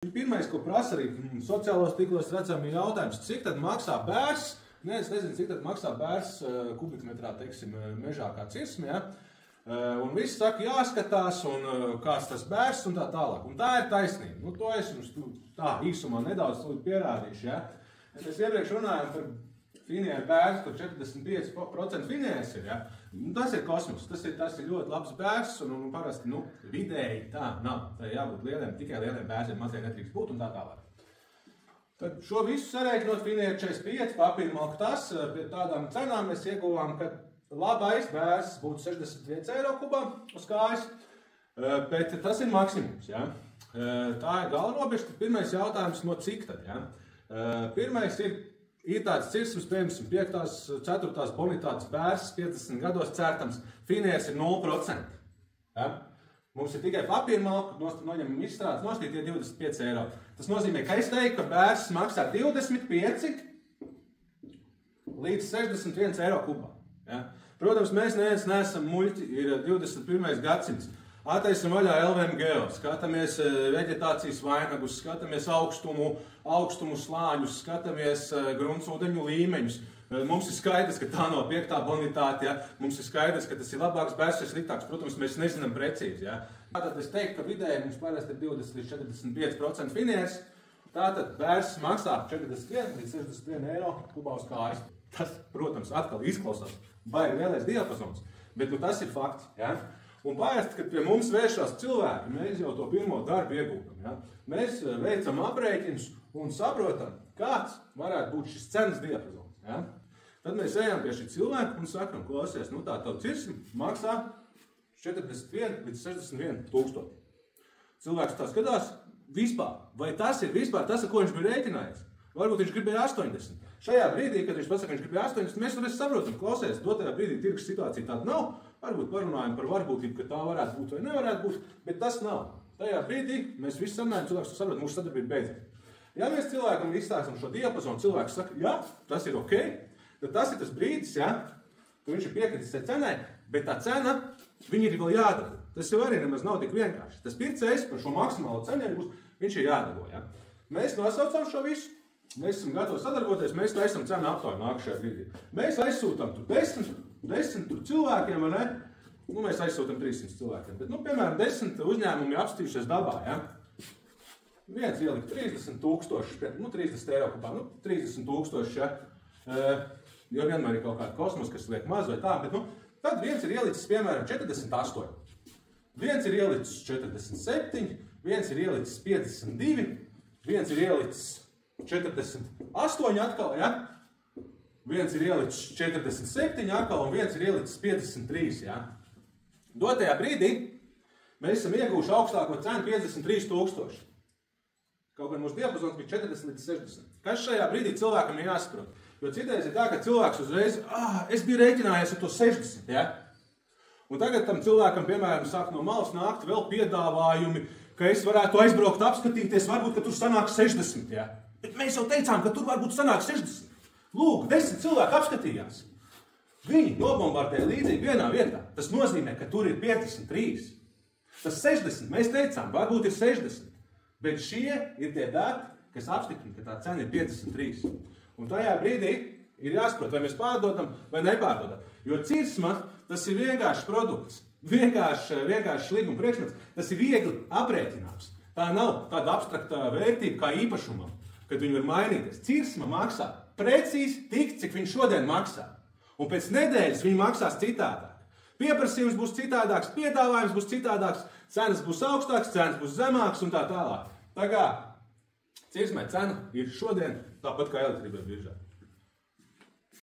Pirmais, ko prasa arī sociālos tīklos redzami jautājums, cik tad maksā bērs, es nezinu, cik tad maksā bērs kubikmetrā, teiksim, mežā kā cirsmi, ja? Un visi saka, jāskatās, un kāds tas bērs, un tā tālāk. Un tā ir taisnība. Nu, to es jums tā īsumā nedaudz pierādīšu, ja? Mēs iepriekš runājam par finieru bērs, kur 45% finieres ir, ja? Tas ir kosmos, tas ir ļoti labs bērs, un parasti, vidēji tā nav. Tā jābūt lieliem, tikai lieliem bērsiem, mazie netrīkst būt un tā tālāk. Tad šo visu sarēķinot finieru 45, papīra malku tas, pie tādām cenām mēs ieguvām, ka labais bērs būtu 61 eiro kubā uz kājas, bet tas ir maksimums, ja? Tā ir galvarobeža, tad pirmais jautājums, no cik tad, ja? Pirmais ir tāds cirsums, piemēram, 5. 4. bonitātes bērs, 50 gados cērtams, finieres ir 0%. Ja? Mums ir tikai papīra malka, noņemam izstrādes, nošķīt tie 25 eiro. Tas nozīmē, ka es teiktu, ka bērs maksā 25 līdz 61 eiro kubā. Ja? Protams, mēs neesam muļķi, ir 21. gadsimts. Attaisim vaļā LVMGO, skatāmies veģetācijas vainagus, skatāmies augstumu slāņus, skatāmies gruntsūdeņu līmeņus. Mums ir skaidrs, ka tā nav 5. bonitāte, ja? Mums ir skaidrs, ka tas ir labāks bērs vai sliktāks. Protams, mēs nezinām precīzi. Ja? Tātad es teiktu, ka vidēji mums parasti ir 20 līdz 45% finieres. Tātad bērs maksā 41 līdz 61 eiro kubā uz kājas. Tas, protams, atkal izklausās baigi lielais diapazons, bet tas ir fakts. Ja? Un parasti, kad pie mums vēršās cilvēki, mēs jau to pirmo darbu iegūtam. Ja? Mēs veicam aprēķinus un saprotam, kāds varētu būt šis cenas diapazons. Ja? Tad mēs ejam pie šī cilvēka un sakam, klausies, tā tavu cirsmi maksā 41 līdz 61 tūkstoši. Cilvēks tā skatās vispār. Vai tas ir vispār tas, ar ko viņš bija rēķinājies? Varbūt viņš gribēja 80. Šajā brīdī, kad viņš pasaka, viņš gribēja 80, mēs saprotam, klausies, dotajā brīdī tirgus situācija tāda nav. Varbūt parunājam par varbūtību, ka tā varētu būt vai nevarētu būt, bet tas nav. Tajā brīdī mēs visi sarunājam, cilvēks saprot, mūsu sadarbība beidzās. Ja mēs cilvēkam izstāstam šo diapazonu, cilvēks saka, jā, tas ir ok, tad tas ir tas brīdis, ja, ka viņš ir piekritis cenai, bet tā cena, viņi ir vēl jādara. Tas jau arī nemaz nav tik vienkārši. Tas pircējs par šo maksimālo cenu, viņš ir jādara. Ja. Mēs nosaucam šo visu, mēs esam gatavi sadarboties, mēs taisam cenu aptauju nākušajā brīdī. Mēs aizsūtam tur 10 cilvēkiem, vai ne? Mēs aizsūtam 300 cilvēkiem, bet, piemēram, 10 uzņēmumi apstījušies dabā, ja? Viens ielika 30 000, 30 eiro kubā, 30 000, ja? Jo vienmēr ir kaut kāda kosmos, kas liek maz vai tā, bet, tad viens ir ielicis, piemēram, 48, viens ir ielicis 47, viens ir ielicis 52, viens ir ielicis 48 atkal, ja? Viens ir ielicis 47 atkal un viens ir ielicis 53, ja? Dotajā brīdī mēs esam iegūši augstāko cenu 53 000. Kaut gan mūsu diapazons bija 40 līdz 60. Kas šajā brīdī cilvēkam ir jāsaprot? Jo citreiz ir tā, ka cilvēks uzreiz, es biju rēķinājies ar to 60, ja? Un tagad tam cilvēkam, piemēram, sāk no malas nākt vēl piedāvājumi, ka es varētu aizbraukt apskatīties, varbūt, ka tur sanāk 60, ja? Bet mēs jau teicām, ka tur varbūt sanāk 60. Lūk, 10 cilvēki apskatījās. Viņi nobombardēja līdzīgi vienā vietā. Tas nozīmē, ka tur ir 53. Tas 60, mēs teicām, varbūt ir 60. Bet šie ir tie dati, kas apstiprina, ka tā cena ir 53. Un tajā brīdī ir jāsaprot, vai mēs pārdodam vai nepārdodam. Jo cirsma, tas ir vienkāršs produkts, vienkāršs līguma priekšmets, tas ir viegli aprēķināms. Tā nav tāda abstraktā vērtība kā īpašumam, kad viņi var mainīties. Cirsma maksā precīzi tik, cik viņš šodien maksā. Un pēc nedēļas viņi maksās citādāk. Pieprasījums būs citādāks, piedāvājums būs citādāks, cenas būs augstāks, cenas būs zemāks un tā tālāk. Tā kā cirsmai cena ir šodien tāpat kā elektrībai biržā.